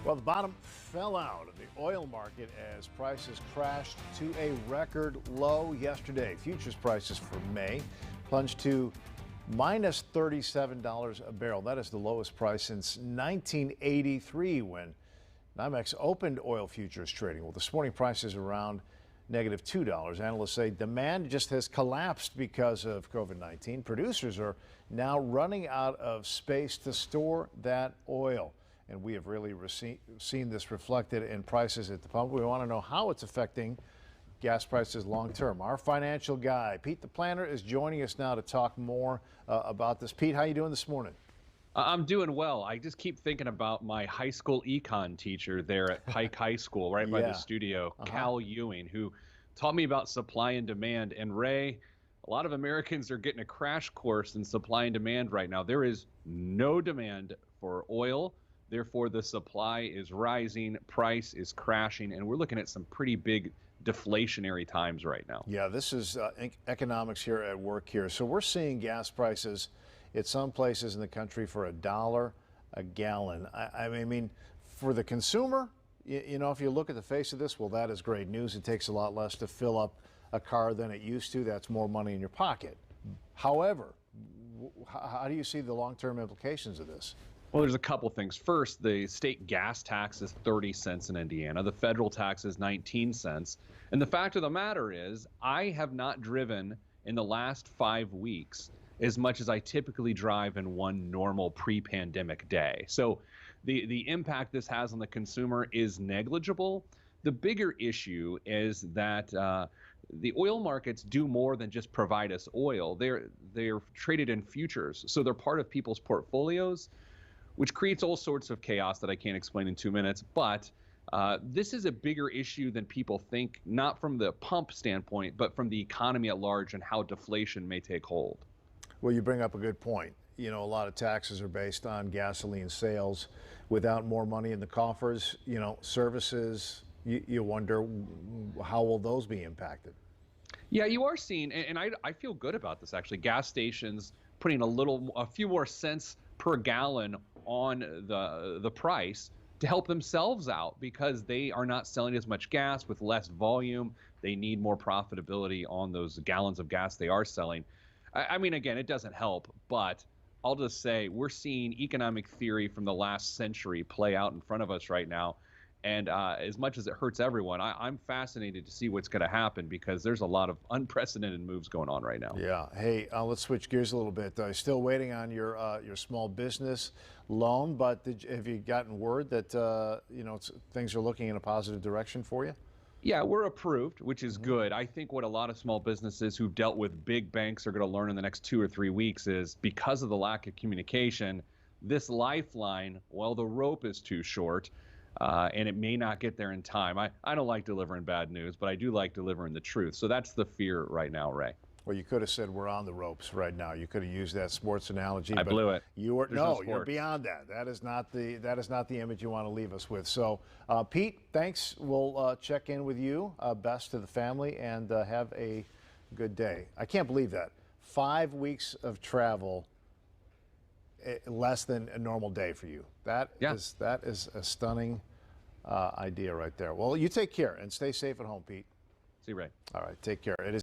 Well, the bottom fell out of the oil market as prices crashed to a record low yesterday. Futures prices for May plunged to minus $37 a barrel. That is the lowest price since 1983 when NYMEX opened oil futures trading. Well, this morning prices around negative $2. Analysts say demand just has collapsed because of COVID-19. Producers are now running out of space to store that oil. And we have really seen this reflected in prices at the pump. We want to know how it's affecting gas prices long term. Our financial guy, Pete the Planner, is joining us now to talk more about this. Pete, how you doing this morning? I'm doing well. I just keep thinking about my high school econ teacher there at Pike High School, right by the studio, Cal Ewing, who taught me about supply and demand. And Ray, a lot of Americans are getting a crash course in supply and demand right now. There is no demand for oil. Therefore, the supply is rising, price is crashing, and we're looking at some pretty big deflationary times right now. Yeah, this is economics here at work here. So we're seeing gas prices at some places in the country for $1 a gallon. I mean, for the consumer, you know, if you look at the face of this, well, that is great news. It takes a lot less to fill up a car than it used to. That's more money in your pocket. However, how do you see the long-term implications of this? Well, there's a couple things. First, the state gas tax is 30 cents in Indiana. The federal tax is 19 cents. And the fact of the matter is, I have not driven in the last 5 weeks as much as I typically drive in one normal pre-pandemic day. So the impact this has on the consumer is negligible. The bigger issue is that the oil markets do more than just provide us oil. They're traded in futures. So they're part of people's portfolios, which creates all sorts of chaos that I can't explain in 2 minutes. But this is a bigger issue than people think, not from the pump standpoint, but from the economy at large and how deflation may take hold. Well, you bring up a good point. You know, a lot of taxes are based on gasoline sales. Without more money in the coffers, you know, services, you wonder how will those be impacted? Yeah, you are seeing, and I feel good about this actually, gas stations putting a few more cents per gallon on the price to help themselves out because they are not selling as much gas with less volume. They need more profitability on those gallons of gas they are selling. I mean, again, it doesn't help, but I'll just say we're seeing economic theory from the last century play out in front of us right now. And as much as it hurts everyone, I'm fascinated to see what's going to happen because there's a lot of unprecedented moves going on right now. Yeah. Hey, let's switch gears a little bit. Still waiting on your small business loan, but have you gotten word that you know things are looking in a positive direction for you? Yeah, we're approved, which is good. I think what a lot of small businesses who've dealt with big banks are going to learn in the next 2 or 3 weeks is because of the lack of communication, this lifeline, well, the rope is too short. And it may not get there in time. I don't like delivering bad news, but I do like delivering the truth. So that's the fear right now, Ray. Well, you could have said we're on the ropes right now. You could have used that sports analogy. I blew it. You're beyond that. That is not the image you want to leave us with. So, Pete, thanks. We'll check in with you. Best to the family, and have a good day. I can't believe that 5 weeks of travel. Less than a normal day for you. That is a stunning idea right there. Well, you take care and stay safe at home, Pete. See you, Ray. All right, take care. It is